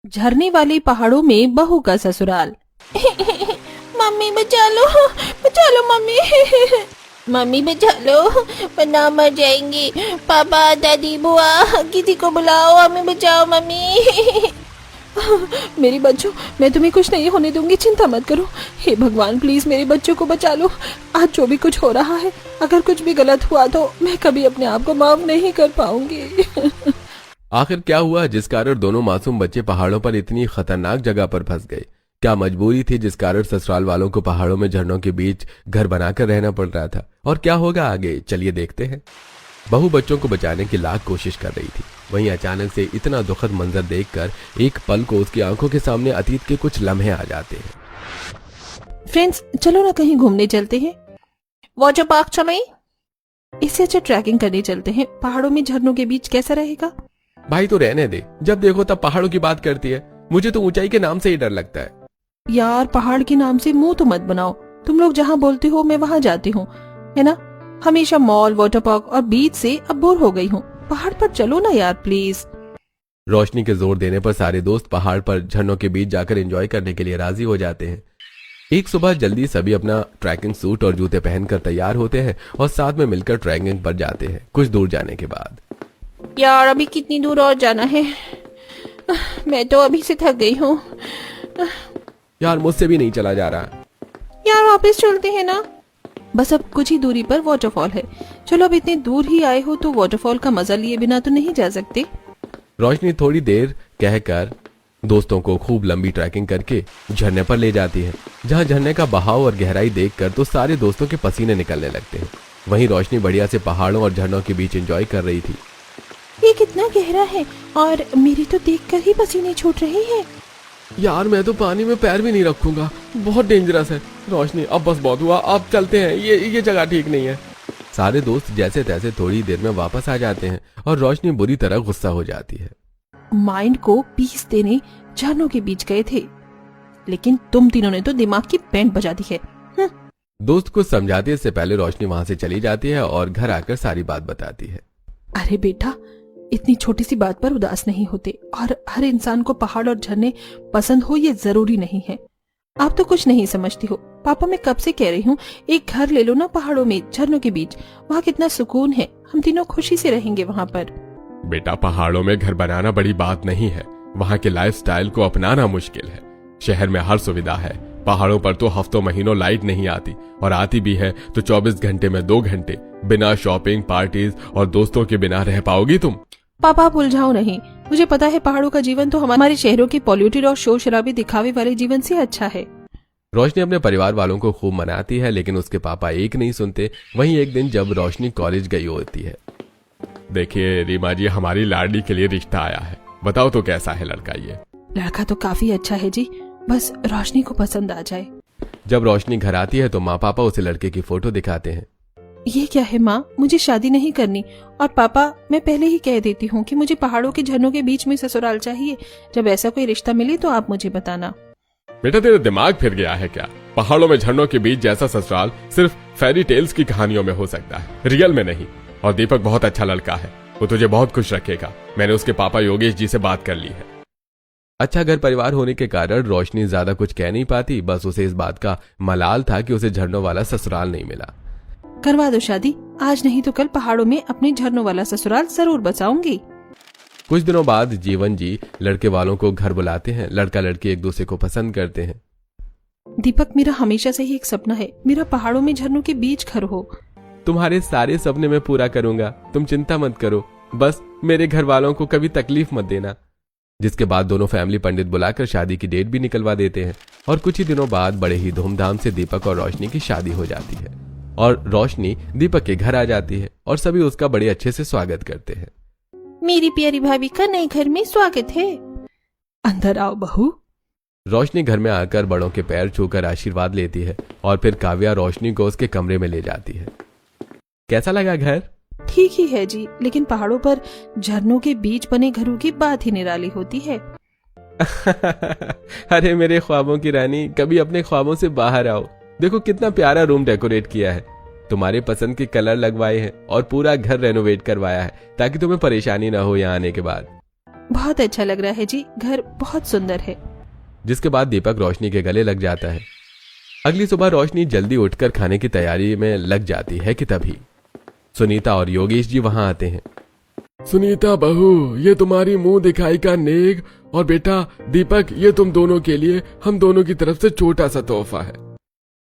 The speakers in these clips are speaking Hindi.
झरने वाले पहाड़ों में बहू का ससुराल। मम्मी बचा लो मम्मी। मम्मी बचा लो वरना मर जाएंगी। पापा दादी बुआ किसी को बुलाओ, हमें बचाओ मम्मी। मेरे बच्चों, मैं तुम्हें कुछ नहीं होने दूंगी, चिंता मत करो। हे भगवान, प्लीज मेरे बच्चों को बचा लो। आज जो भी कुछ हो रहा है, अगर कुछ भी गलत हुआ तो मैं कभी अपने आप को माफ नहीं कर पाऊंगी। आखिर क्या हुआ जिस कारण दोनों मासूम बच्चे पहाड़ों पर इतनी खतरनाक जगह पर फंस गए? क्या मजबूरी थी जिस कारण ससुराल वालों को पहाड़ों में झरनों के बीच घर बनाकर रहना पड़ रहा था? और क्या होगा आगे, चलिए देखते हैं। बहू बच्चों को बचाने की लाख कोशिश कर रही थी, वहीं अचानक से इतना दुखद मंजर देखकर एक पल को उसकी आंखों के सामने अतीत के कुछ लम्हे आ जाते हैं। फ्रेंड्स, चलो ना कहीं घूमने चलते हैं। वाटर पार्क चलें? इससे अच्छा ट्रैकिंग करने चलते हैं। पहाड़ों में झरनों के बीच कैसा रहेगा? भाई तो रहने दे, जब देखो तब पहाड़ों की बात करती है। मुझे तो ऊंचाई के नाम से ही डर लगता है। यार, पहाड़ के नाम से मुंह तो मत बनाओ। तुम लोग जहाँ बोलते हो मैं वहाँ जाती हूँ, है ना? हमेशा मॉल, वाटर पार्क और बीच से अब बोर हो गई हूँ। पहाड़ पर चलो ना यार प्लीज। रोशनी के जोर देने पर सारे दोस्त पहाड़ पर झरनों के बीच जाकर एंजॉय करने के लिए राजी हो जाते हैं। एक सुबह जल्दी सभी अपना ट्रैकिंग सूट और जूते पहनकर तैयार होते हैं और साथ में मिलकर ट्रैकिंग पर जाते हैं। कुछ दूर जाने के बाद, यार अभी कितनी दूर और जाना है? मैं तो अभी से थक गई हूँ। यार मुझसे भी नहीं चला जा रहा। यार वापस चलते हैं ना। बस अब कुछ ही दूरी पर वाटरफॉल है। चलो, अब इतनी दूर ही आए हो तो वाटरफॉल का मजा लिए बिना तो नहीं जा सकते। रोशनी थोड़ी देर कहकर दोस्तों को खूब लंबी ट्रैकिंग करके झरने पर ले जाती है, जहां झरने का बहाव और गहराई देखकर तो सारे दोस्तों के पसीने निकलने लगते हैं। वहीं रोशनी बढ़िया से पहाड़ों और झरनों के बीच एंजॉय कर रही थी। ये कितना गहरा है और मेरी तो देखकर ही पसीने छूट रहे हैं। यार मैं तो पानी में पैर भी नहीं रखूंगा, बहुत डेंजरस है। रोशनी अब बस बहुत हुआ, अब चलते हैं, ये जगह ठीक नहीं है। सारे दोस्त जैसे तैसे थोड़ी देर में वापस आ जाते हैं और रोशनी बुरी तरह गुस्सा हो जाती है। माइंड को पीस देने झरनों के बीच गए थे, लेकिन तुम तीनों ने तो दिमाग की बैंड बजा दी है। दोस्त को समझाते से पहले रोशनी वहां से चली जाती है और घर आकर सारी बात बताती है। अरे बेटा, इतनी छोटी सी बात पर उदास नहीं होते, और हर इंसान को पहाड़ और झरने पसंद हो ये जरूरी नहीं है। आप तो कुछ नहीं समझती हो। पापा, मैं कब से कह रही हूँ एक घर ले लो ना पहाड़ों में, झरनों के बीच। वहाँ कितना सुकून है, हम तीनों खुशी से रहेंगे वहाँ पर। बेटा, पहाड़ों में घर बनाना बड़ी बात नहीं है, वहाँ के लाइफस्टाइल को अपनाना मुश्किल है। शहर में हर सुविधा है, पहाड़ों पर तो हफ्तों महीनों लाइट नहीं आती, और आती भी है तो 24 घंटे में 2 घंटे। बिना शॉपिंग, पार्टीज और दोस्तों के बिना रह पाओगी तुम? पापा आप उलझाओ नहीं, मुझे पता है पहाड़ों का जीवन तो हमारे शहरों के पॉल्यूटेड और शोर शराबे दिखावे वाले जीवन से अच्छा है। रोशनी अपने परिवार वालों को खूब मनाती है, लेकिन उसके पापा एक नहीं सुनते। वहीं एक दिन जब रोशनी कॉलेज गई होती है, देखिए रीमा जी, हमारी लाडली के लिए रिश्ता आया है, बताओ तो कैसा है लड़का? ये लड़का तो काफी अच्छा है जी, बस रोशनी को पसंद आ जाए। जब रोशनी घर आती है तो माँ पापा उसे लड़के की फोटो दिखाते हैं। ये क्या है माँ, मुझे शादी नहीं करनी। और पापा, मैं पहले ही कह देती हूँ कि मुझे पहाड़ों के झरनों के बीच में ससुराल चाहिए। जब ऐसा कोई रिश्ता मिले तो आप मुझे बताना। बेटा, तेरा दिमाग फिर गया है क्या? पहाड़ों में झरनों के बीच जैसा ससुराल सिर्फ फेरी टेल्स की कहानियों में हो सकता है, रियल में नहीं। और दीपक बहुत अच्छा लड़का है, वो तुझे बहुत खुश रखेगा। मैंने उसके पापा योगेश जी से बात कर ली है। अच्छा घर परिवार होने के कारण रोशनी ज्यादा कुछ कह नहीं पाती, बस उसे इस बात का मलाल था कि उसे झरनों वाला ससुराल नहीं मिला। करवा दो शादी, आज नहीं तो कल पहाड़ों में अपने झरनों वाला ससुराल जरूर बसाऊंगी। कुछ दिनों बाद जीवन जी लड़के वालों को घर बुलाते हैं। लड़का लड़की एक दूसरे को पसंद करते हैं। दीपक, मेरा हमेशा से ही एक सपना है, मेरा पहाड़ों में झरनों के बीच घर हो। तुम्हारे सारे सपने मैं पूरा करूंगा, तुम चिंता मत करो, बस मेरे घर वालों को कभी तकलीफ मत देना। जिसके बाद दोनों फैमिली पंडित बुलाकर शादी की डेट भी निकलवा देते हैं, और कुछ ही दिनों बाद बड़े ही धूमधाम से दीपक और रोशनी की शादी हो जाती है। और रोशनी दीपक के घर आ जाती है और सभी उसका बड़े अच्छे से स्वागत करते हैं। मेरी प्यारी भाभी का नए घर में स्वागत है, अंदर आओ बहू। रोशनी घर में आकर बड़ों के पैर छूकर आशीर्वाद लेती है और फिर काव्या रोशनी को उसके कमरे में ले जाती है। कैसा लगा घर? ठीक ही है जी, लेकिन पहाड़ों पर झरनों के बीच बने घरों की बात ही निराली होती है। अरे मेरे ख्वाबों की रानी, कभी अपने ख्वाबों से बाहर आओ। देखो कितना प्यारा रूम डेकोरेट किया है, तुम्हारे पसंद के कलर लगवाए हैं और पूरा घर रेनोवेट करवाया है ताकि तुम्हें परेशानी ना हो यहाँ आने के बाद। बहुत अच्छा लग रहा है जी, घर बहुत सुंदर है। जिसके बाद दीपक रोशनी के गले लग जाता है। अगली सुबह रोशनी जल्दी उठकर खाने की तैयारी में लग जाती है कि तभी सुनीता और योगेश जी वहां आते हैं। सुनीता बहू, ये तुम्हारी मुंह दिखाई का नेक, और बेटा दीपक, ये तुम दोनों के लिए हम दोनों की तरफ से छोटा सा तोहफा है।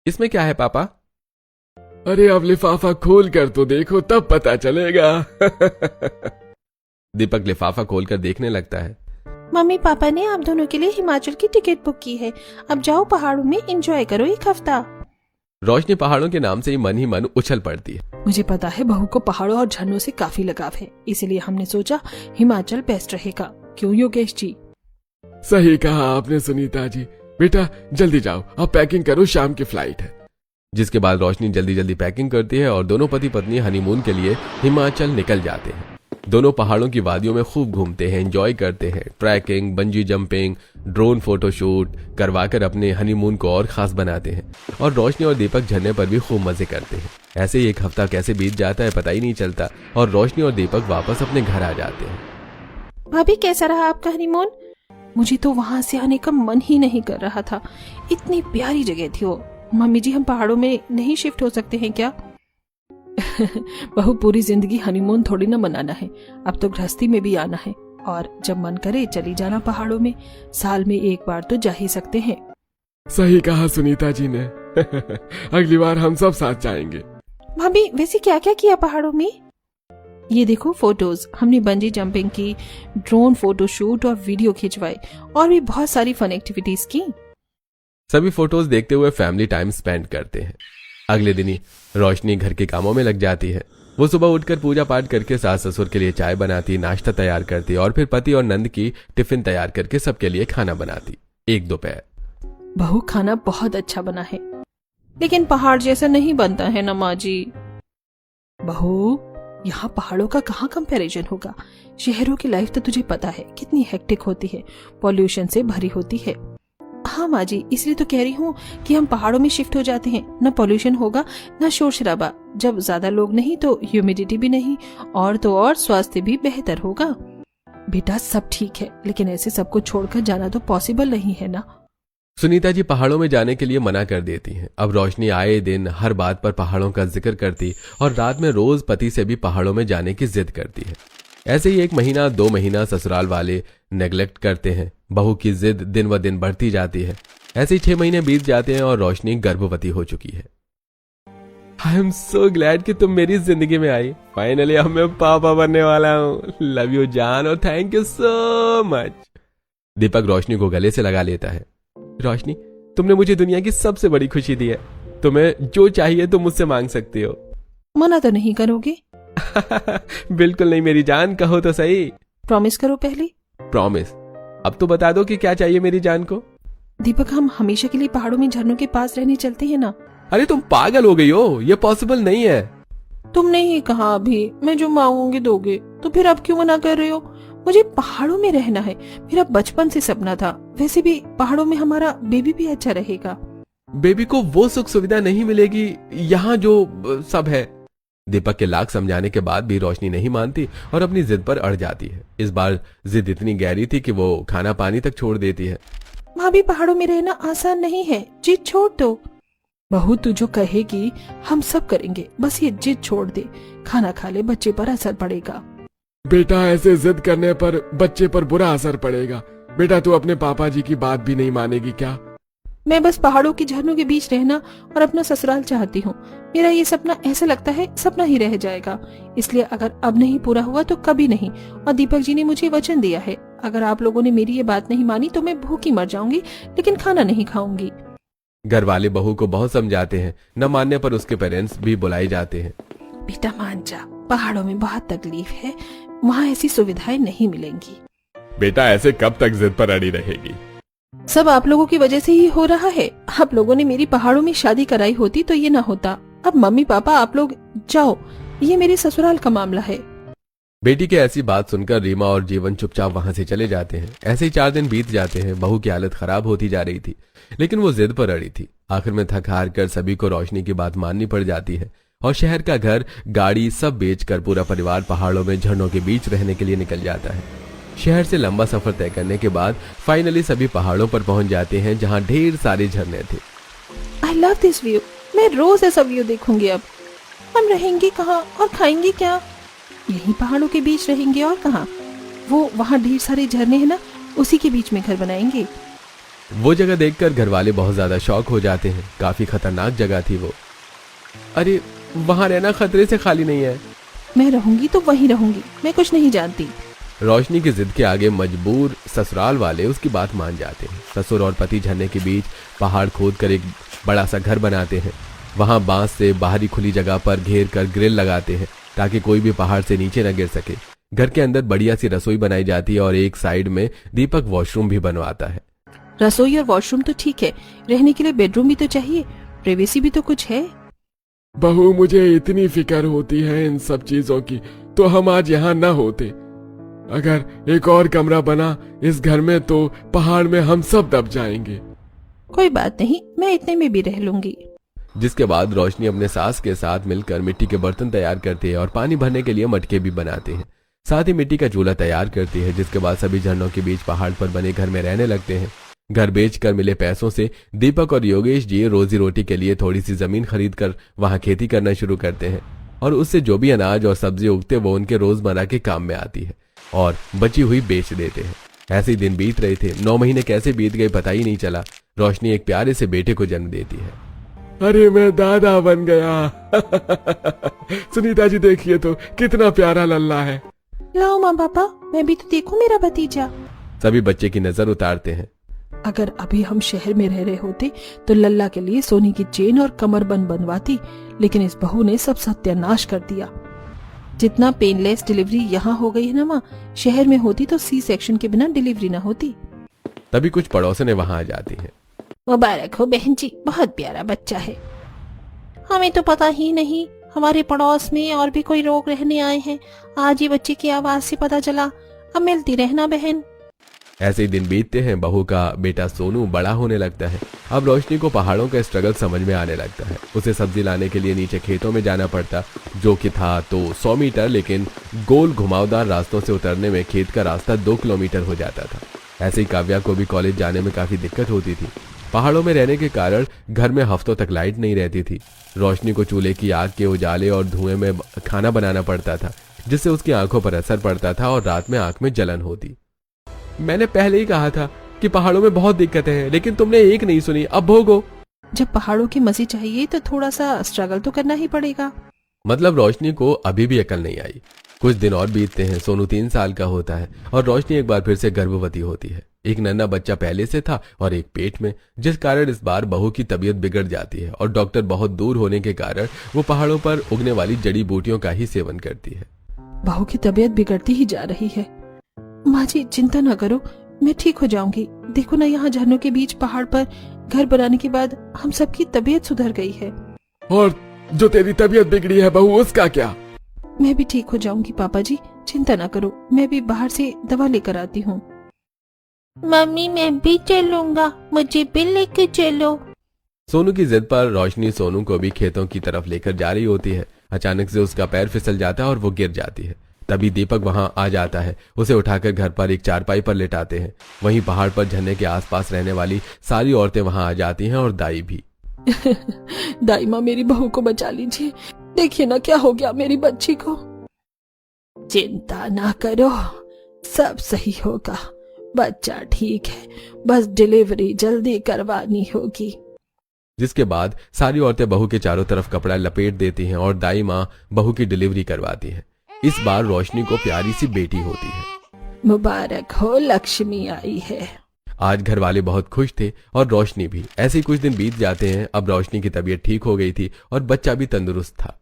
इसमें क्या है पापा? अरे अब लिफाफा खोल कर तो देखो, तब पता चलेगा। दीपक लिफाफा खोलकर देखने लगता है। मम्मी पापा ने आप दोनों के लिए हिमाचल की टिकट बुक की है, अब जाओ पहाड़ों में एंजॉय करो एक हफ्ता। रोशनी पहाड़ों के नाम से ही मन उछल पड़ती है। मुझे पता है बहू को पहाड़ों और झरनों से काफी लगाव है, इसलिए हमने सोचा हिमाचल बेस्ट रहेगा। क्यों योगेश जी? सही कहा आपने सुनीता जी। बेटा जल्दी जाओ, अब पैकिंग करो, शाम की फ्लाइट है। जिसके बाद रोशनी जल्दी जल्दी पैकिंग करती है और दोनों पति पत्नी हनीमून के लिए हिमाचल निकल जाते हैं। दोनों पहाड़ों की वादियों में खूब घूमते हैं, एंजॉय करते हैं, trekking, bungee jumping, drone photoshoot करवाकर अपने हनीमून को और खास बनाते हैं। और रोशनी और दीपक झरने पर भी खूब मजे करते हैं। ऐसे ही एक हफ्ता कैसे बीत जाता है पता ही नहीं चलता और रोशनी और दीपक वापस अपने घर आ जाते हैं। भाभी कैसा रहा आपका हनीमून? मुझे तो वहाँ से आने का मन ही नहीं कर रहा था, इतनी प्यारी जगह थी वो। मम्मी जी हम पहाड़ों में नहीं शिफ्ट हो सकते हैं क्या? बहू पूरी जिंदगी हनीमून थोड़ी ना मनाना है, अब तो गृहस्थी में भी आना है, और जब मन करे चली जाना पहाड़ों में, साल में एक बार तो जा ही सकते हैं। सही कहा सुनीता जी ने। अगली बार हम सब साथ जाएंगे। भाभी वैसे क्या क्या किया पहाड़ों में? ये देखो फोटोज, हमने बंजी जंपिंग की, ड्रोन फोटोशूट और वीडियो खिंचवाए, और भी बहुत सारी फन एक्टिविटीज की। सभी फोटोज देखते हुए फैमिली टाइम स्पेंड करते हैं। अगले दिन ही रोशनी घर के कामों में लग जाती है। वो सुबह उठकर पूजा पाठ करके सास ससुर के लिए चाय बनाती, नाश्ता तैयार करती और फिर पति और नंद की टिफिन तैयार करके सबके लिए खाना बनाती। एक दोपहर। बहू खाना बहुत अच्छा बना है, लेकिन पहाड़ जैसा नहीं बनता है ना माँ जी। बहू यहाँ पहाड़ों का कहाँ कंपैरिजन होगा। शहरों की लाइफ तो तुझे पता है कितनी हेक्टिक होती है, पॉल्यूशन से भरी होती है। हाँ माँ जी, इसलिए तो कह रही हूँ कि हम पहाड़ों में शिफ्ट हो जाते हैं, न पॉल्यूशन होगा न शोर शराबा, जब ज्यादा लोग नहीं तो ह्यूमिडिटी भी नहीं, और तो और स्वास्थ्य भी बेहतर होगा। बेटा सब ठीक है, लेकिन ऐसे सबको छोड़कर जाना तो पॉसिबल नहीं है ना। सुनीता जी पहाड़ों में जाने के लिए मना कर देती हैं। अब रोशनी आए दिन हर बात पर पहाड़ों का जिक्र करती और रात में रोज पति से भी पहाड़ों में जाने की जिद करती है। ऐसे ही 1 महीना 2 महीना ससुराल वाले नेग्लेक्ट करते हैं। बहू की जिद दिन व दिन बढ़ती जाती है। ऐसे ही 6 महीने बीत जाते हैं और रोशनी गर्भवती हो चुकी है। आई एम सो ग्लैड कि तुम मेरी जिंदगी में आई। फाइनली अब मैं पापा बनने वाला हूँ। लव यू जान और थैंक यू सो मच। दीपक रोशनी को गले से लगा लेता है। रोशनी, तुमने मुझे दुनिया की सबसे बड़ी खुशी दी है। तुम्हें जो चाहिए तुम मुझसे मांग सकती हो। मना तो नहीं करोगे? बिल्कुल नहीं मेरी जान, कहो तो सही। प्रॉमिस करो पहले। प्रॉमिस? अब तो बता दो कि क्या चाहिए मेरी जान को। दीपक हम हमेशा के लिए पहाड़ों में झरनों के पास रहने चलते हैं ना। अरे तुम पागल हो गई हो, ये पॉसिबल नहीं है। तुमने ही कहा अभी मैं जो मांगूंगी दोगे, तो फिर अब क्यों मना कर रहे हो? मुझे पहाड़ों में रहना है, मेरा बचपन से सपना था। वैसे भी पहाड़ों में हमारा बेबी भी अच्छा रहेगा। बेबी को वो सुख सुविधा नहीं मिलेगी यहाँ जो सब है। दीपक के लाख समझाने के बाद भी रोशनी नहीं मानती और अपनी जिद पर अड़ जाती है। इस बार जिद इतनी गहरी थी कि वो खाना पानी तक छोड़ देती है। भाभी पहाड़ों में रहना आसान नहीं है, जिद छोड़ दो। बहू तू जो कहेगी हम सब करेंगे, बस ये जिद छोड़ दे। खाना खा ले, बच्चे पर असर पड़ेगा। बेटा ऐसे जिद करने पर बच्चे पर बुरा असर पड़ेगा। बेटा तू अपने पापा जी की बात भी नहीं मानेगी क्या? मैं बस पहाड़ों की झरनों के बीच रहना और अपना ससुराल चाहती हूँ। मेरा ये सपना ऐसा लगता है सपना ही रह जाएगा, इसलिए अगर अब नहीं पूरा हुआ तो कभी नहीं। और दीपक जी ने मुझे वचन दिया है, अगर आप लोगों ने मेरी ये बात नहीं मानी तो मैं भूखी मर जाऊंगी, लेकिन खाना नहीं खाऊंगी। घर वाले बहू को बहुत समझाते हैं, न मानने पर उसके पेरेंट्स भी बुलाए जाते हैं। बेटा मान जा, पहाड़ों में बहुत तकलीफ है, वहाँ ऐसी सुविधाएं नहीं मिलेंगी। बेटा ऐसे कब तक जिद पर अड़ी रहेगी? सब आप लोगों की वजह से ही हो रहा है। आप लोगों ने मेरी पहाड़ों में शादी कराई होती तो ये ना होता। अब मम्मी पापा आप लोग जाओ, ये मेरे ससुराल का मामला है। बेटी की ऐसी बात सुनकर रीमा और जीवन चुपचाप वहां से चले जाते हैं। ऐसे ही 4 दिन बीत जाते हैं। बहू की हालत खराब होती जा रही थी, लेकिन वो जिद पर अड़ी थी। आखिर में थक हार कर सभी को रोशनी की बात माननी पड़ जाती है और शहर का घर, गाड़ी सब बेचकर पूरा परिवार पहाड़ों में झरनों के बीच रहने के लिए निकल जाता है। शहर से लंबा सफर तय करने के बाद फाइनली सभी पहाड़ों पर पहुंच जाते हैं जहां ढेर सारे झरने थे। I love this view. मैं रोज ऐसा व्यू देखूंगी। अब हम रहेंगे कहाँ और खाएंगे क्या? यही पहाड़ों के बीच रहेंगे और कहाँ। वो वहाँ ढेर सारे झरने हैं ना, उसी के बीच में घर बनाएंगे। वो जगह देखकर घर वाले बहुत ज्यादा शॉक हो जाते हैं। काफी खतरनाक जगह थी वो। अरे वहां रहना खतरे से खाली नहीं है। मैं रहूंगी तो वहीं रहूंगी, मैं कुछ नहीं जानती। रोशनी की जिद के आगे मजबूर ससुराल वाले उसकी बात मान जाते हैं। ससुर और पति झरने के बीच पहाड़ खोदकर एक बड़ा सा घर बनाते हैं। वहां बांस से बाहरी खुली जगह पर घेर कर ग्रिल लगाते हैं ताकि कोई भी पहाड़ से नीचे न गिर सके। घर के अंदर बढ़िया सी रसोई बनाई जाती है और एक साइड में दीपक वॉशरूम भी बनवाता है। रसोई और वॉशरूम तो ठीक है, रहने के लिए बेडरूम भी तो चाहिए, प्राइवेसी भी तो कुछ है। बहू मुझे इतनी फिक्र होती है इन सब चीजों की, तो हम आज यहाँ न होते। अगर एक और कमरा बना इस घर में तो पहाड़ में हम सब दब जाएंगे। कोई बात नहीं, मैं इतने में भी रह लूंगी। जिसके बाद रोशनी अपने सास के साथ मिलकर मिट्टी के बर्तन तैयार करती है और पानी भरने के लिए मटके भी बनाते हैं। साथ ही मिट्टी का चूल्हा तैयार करती है। जिसके बाद सभी झरनों के बीच पहाड़ पर बने घर में रहने लगते हैं। घर बेचकर मिले पैसों से दीपक और योगेश जी रोजी रोटी के लिए थोड़ी सी जमीन खरीद कर वहां खेती करना शुरू करते हैं और उससे जो भी अनाज और सब्जी उगते वो उनके रोजमर्रा के काम में आती है और बची हुई बेच देते हैं। ऐसे ही दिन बीत रहे थे। 9 महीने कैसे बीत गए पता ही नहीं चला। रोशनी एक प्यारे से बेटे को जन्म देती है। अरे मैं दादा बन गया। सुनीता जी देखिए तो कितना प्यारा लल्ला है। लाओ माँ पापा, मैं भी तो देखूं मेरा भतीजा। सभी बच्चे की नजर उतारते हैं। अगर अभी हम शहर में रह रहे होते तो लल्ला के लिए सोने की चेन और कमरबंद बनवाती, लेकिन इस बहू ने सब सत्यानाश कर दिया। जितना पेनलेस डिलीवरी यहाँ हो गई है ना माँ, शहर में होती तो सी सेक्शन के बिना डिलीवरी ना होती। तभी कुछ पड़ोसने वहां आ जाती हैं। मुबारक हो बहन जी, बहुत प्यारा बच्चा है। हमें तो पता ही नहीं, हमारे पड़ोस में और भी कोई लोग रहने आए हैं। आज ही बच्चे की आवाज से पता चला। अब मिलती रहना बहन। ऐसे ही दिन बीतते हैं। बहू का बेटा सोनू बड़ा होने लगता है। अब रोशनी को पहाड़ों का स्ट्रगल समझ में आने लगता है। उसे सब्जी लाने के लिए नीचे खेतों में जाना पड़ता, जो कि था तो 100 मीटर, लेकिन गोल घुमावदार रास्तों से उतरने में खेत का रास्ता 2 किलोमीटर हो जाता था। ऐसे ही काव्या को भी कॉलेज जाने में काफी दिक्कत होती थी। पहाड़ों में रहने के कारण घर में हफ्तों तक लाइट नहीं रहती थी। रोशनी को चूल्हे की आग के उजाले और धुएं में खाना बनाना पड़ता था, जिससे उसकी आंखों पर असर पड़ता था और रात में आंख में जलन होती। मैंने पहले ही कहा था कि पहाड़ों में बहुत दिक्कतें हैं, लेकिन तुमने एक नहीं सुनी। अब भोगो। जब पहाड़ों की मजे चाहिए तो थोड़ा सा स्ट्रगल तो करना ही पड़ेगा। मतलब रोशनी को अभी भी अकल नहीं आई। कुछ दिन और बीतते हैं। सोनू 3 साल का होता है और रोशनी एक बार फिर से गर्भवती होती है। एक नन्हा बच्चा पहले से था और एक पेट में, जिस कारण इस बार बहू की तबीयत बिगड़ जाती है और डॉक्टर बहुत दूर होने के कारण वो पहाड़ों पर उगने वाली जड़ी बूटियों का ही सेवन करती है। बहू की तबीयत बिगड़ती ही जा रही है। माँ जी चिंता न करो, मैं ठीक हो जाऊंगी। देखो ना, यहाँ झरनों के बीच पहाड़ पर घर बनाने के बाद हम सबकी तबीयत सुधर गई है। और जो तेरी तबीयत बिगड़ी है बहू, उसका क्या? मैं भी ठीक हो जाऊंगी पापा जी, चिंता न करो। मैं भी बाहर से दवा लेकर आती हूँ। मम्मी मैं भी चलूंगा, मुझे भी लेकर चलो। सोनू की जिद पर रोशनी सोनू को भी खेतों की तरफ लेकर जा रही होती है। अचानक से उसका पैर फिसल जाता है और वो गिर जाती है। तभी दीपक वहां आ जाता है। उसे उठाकर घर पर एक चारपाई पर लेटाते हैं। वहीं पहाड़ पर झरने के आसपास रहने वाली सारी औरतें वहां आ जाती हैं और दाई भी। दाई माँ मेरी बहू को बचा लीजिए, देखिए ना क्या हो गया मेरी बच्ची को। चिंता ना करो, सब सही होगा, बच्चा ठीक है, बस डिलीवरी जल्दी करवानी होगी। जिसके बाद सारी औरतें बहू के चारों तरफ कपड़ा लपेट देती हैं और दाई माँ बहू की डिलीवरी करवाती हैं। इस बार रोशनी को प्यारी सी बेटी होती है। मुबारक हो, लक्ष्मी आई है। आज घर वाले बहुत खुश थे और रोशनी भी। ऐसे ही कुछ दिन बीत जाते हैं। अब रोशनी की तबीयत ठीक हो गई थी और बच्चा भी तंदुरुस्त था।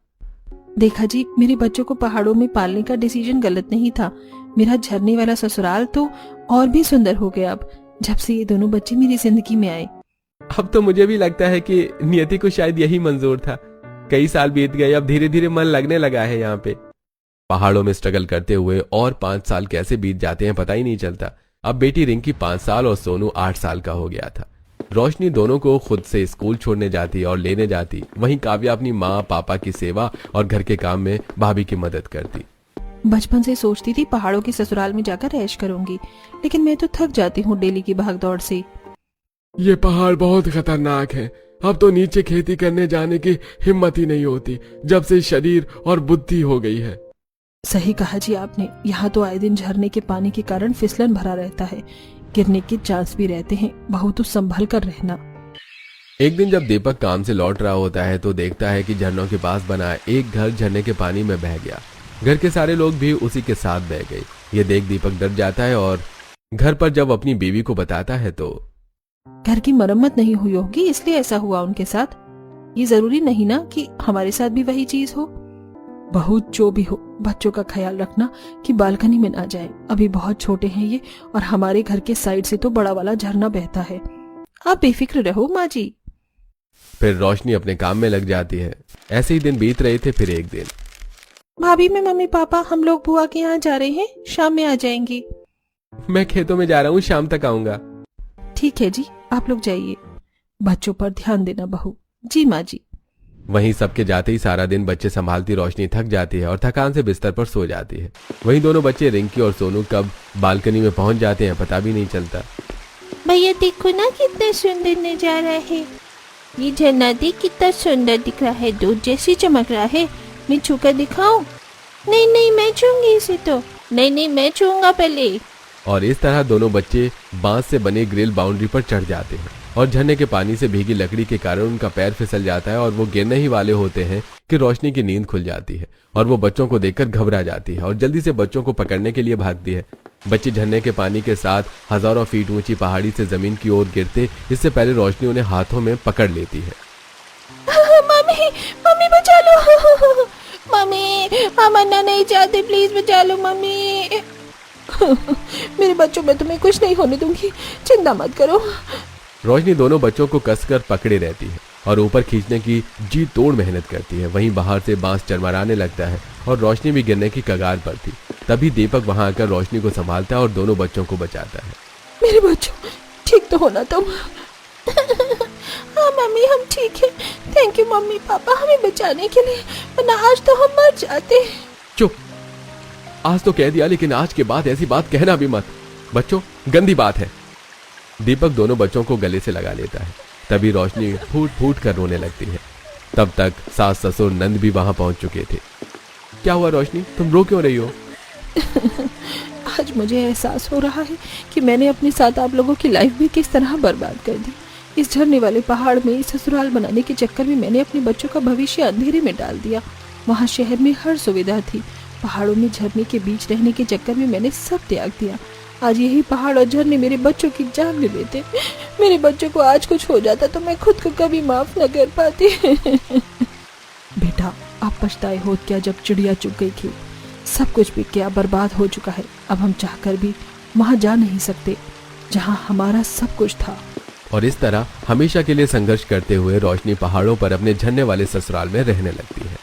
देखा जी, मेरे बच्चों को पहाड़ों में पालने का डिसीजन गलत नहीं था। मेरा झरने वाला ससुराल तो और भी सुंदर हो गया अब, जब से ये दोनों बच्चे मेरी जिंदगी में आए। अब तो मुझे भी लगता है कि नियति को शायद यही मंजूर था। कई साल बीत गए, अब धीरे धीरे मन लगने लगा है यहाँ पे। पहाड़ों में स्ट्रगल करते हुए और 5 साल कैसे बीत जाते हैं पता ही नहीं चलता। अब बेटी रिंकी 5 साल और सोनू 8 साल का हो गया था। रोशनी दोनों को खुद से स्कूल छोड़ने जाती और लेने जाती। वहीं काव्या अपनी माँ पापा की सेवा और घर के काम में भाभी की मदद करती। बचपन से सोचती थी पहाड़ों के ससुराल में जाकर ऐश करूंगी, लेकिन मैं तो थक जाती हूँ डेली की भागदौड़ से। ये पहाड़ बहुत खतरनाक है। अब तो नीचे खेती करने जाने की हिम्मत ही नहीं होती जब से शरीर और बुद्धि हो गई है। सही कहा जी आपने। यहाँ तो आए दिन झरने के पानी के कारण फिसलन भरा रहता है, गिरने के चांस भी रहते हैं। बहू तो संभल कर रहना। एक दिन जब दीपक काम से लौट रहा होता है तो देखता है कि झरनों के पास बना एक घर झरने के पानी में बह गया। घर के सारे लोग भी उसी के साथ बह गए। ये देख दीपक डर जाता है और घर पर जब अपनी बीवी को बताता है तो घर की मरम्मत नहीं हुई होगी इसलिए ऐसा हुआ उनके साथ। ये जरूरी नहीं ना कि हमारे साथ भी वही चीज हो। बहू जो भी हो, बच्चों का ख्याल रखना कि बालकनी में ना जाए। अभी बहुत छोटे हैं ये, और हमारे घर के साइड से तो बड़ा वाला झरना बहता है। आप बेफिक्र रहो माँ जी। फिर रोशनी अपने काम में लग जाती है। ऐसे ही दिन बीत रहे थे। फिर एक दिन, भाभी में मम्मी पापा हम लोग बुआ के यहाँ जा रहे हैं, शाम में आ जाएंगे। मैं खेतों में जा रहा हूँ, शाम तक आऊंगा। ठीक है जी, आप लोग जाइए। बच्चों पर ध्यान देना बहू। जी माँ जी। वहीं सबके जाते ही सारा दिन बच्चे संभालती रोशनी थक जाती है और थकान से बिस्तर पर सो जाती है। वहीं दोनों बच्चे रिंकी और सोनू कब बालकनी में पहुंच जाते हैं पता भी नहीं चलता। भैया देखो ना कितना सुंदर नजारा है। ये झरना देख कितना सुंदर दिख रहा है, दूध जैसी चमक रहा है। मैं छूकर दिखाऊं? नहीं नहीं मैं छूंगी इसे तो। नहीं नहीं मैं छूंगा पहले। और इस तरह दोनों बच्चे बांस से बने ग्रिल बाउंड्री पर चढ़ जाते हैं और झरने के पानी से भीगी लकड़ी के कारण उनका पैर फिसल जाता है और वो गिरने ही वाले होते हैं कि रोशनी की नींद खुल जाती है और वो बच्चों को देखकर घबरा जाती है और जल्दी से बच्चों को पकड़ने के लिए भागती है। बच्चे झरने के पानी के साथ हजारों फीट ऊंची पहाड़ी से जमीन की ओर गिरते, इससे पहले रोशनी उन्हें हाथों में पकड़ लेती है। मम्मी मम्मी बचा लो। मम्मी हम अन्ना नहीं चाहते, प्लीज बचा लो मम्मी। मेरे बच्चों में तुम्हें कुछ नहीं होने दूंगी, चिंता मत करो। रोशनी दोनों बच्चों को कसकर पकड़े रहती है और ऊपर खींचने की जी तोड़ मेहनत करती है। वहीं बाहर से बांस चरमराने लगता है और रोशनी भी गिरने की कगार पर थी। तभी दीपक वहां आकर रोशनी को संभालता है और दोनों बच्चों को बचाता है। मेरे बच्चों ठीक तो होना तुम? हाँ मम्मी हम ठीक है। थैंक यू मम्मी पापा हमें बचाने के लिए, वरना आज तो हम मर जाते। चुप, आज तो कह दिया, लेकिन आज के बाद ऐसी बात कहना भी मत। बच्चों गंदी बात है। दीपक दोनों बच्चों को गले से लगा लेता है। तभी रोशनी फूट फूट कर रोने लगती है। तब तक सास ससुर नंद भी वहां पहुंच चुके थे। क्या हुआ रोशनी, तुम रो क्यों रही हो? आज मुझे एहसास हो रहा है कि मैंने अपने साथ आप लोगों की लाइफ भी किस तरह बर्बाद कर दी। इस झरने वाले पहाड़ में ससुराल बनाने के चक्कर में मैंने अपने बच्चों का भविष्य अंधेरे में डाल दिया। वहाँ शहर में हर सुविधा थी, पहाड़ों में झरने के बीच रहने के चक्कर में मैंने सब त्याग दिया। आज यही पहाड़ और झरने मेरे बच्चों की जान ले लेते। मेरे बच्चों को आज कुछ हो जाता तो मैं खुद को कभी माफ न कर पाती। बेटा आप पछताए हो क्या जब चिड़िया चुग गई थी। सब कुछ बिक गया, बर्बाद हो चुका है। अब हम चाहकर भी वहां जा नहीं सकते जहां हमारा सब कुछ था। और इस तरह हमेशा के लिए संघर्ष करते हुए रोशनी पहाड़ों पर अपने झरने वाले ससुराल में रहने लगती है।